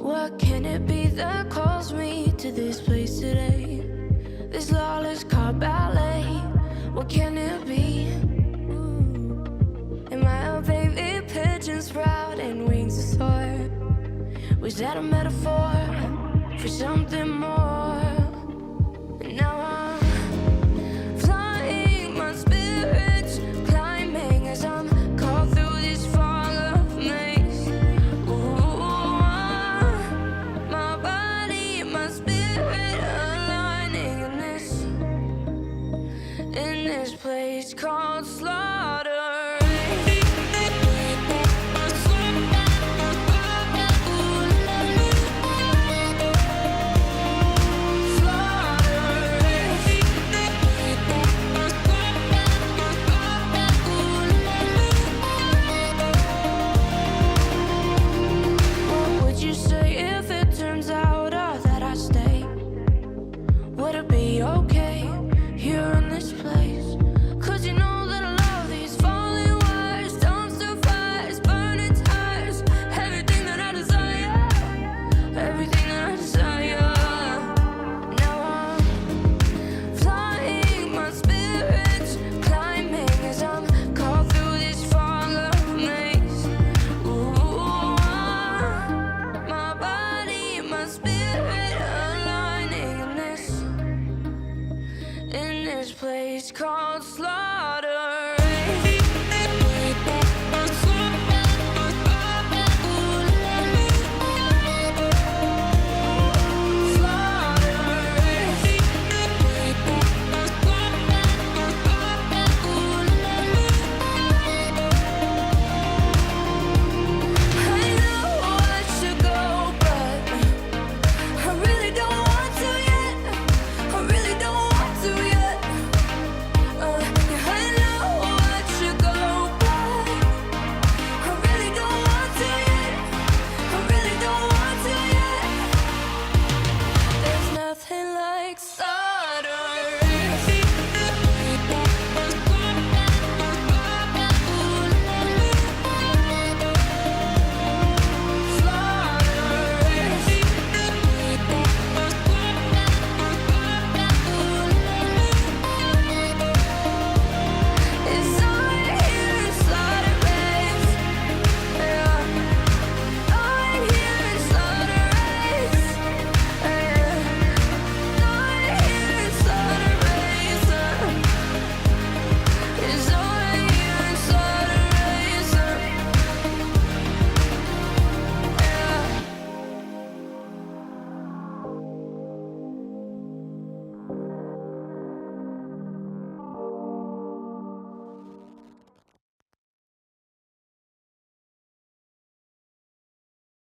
What can it be that calls me to this place today? This lawless car ballet. What can it be? Am I a baby pigeon sprouting wings to soar? Was that a metaphor for something more? And now I'm flying, my spirit's climbing as I'm caught through this fog of maze. My body, my spirit aligning in this place called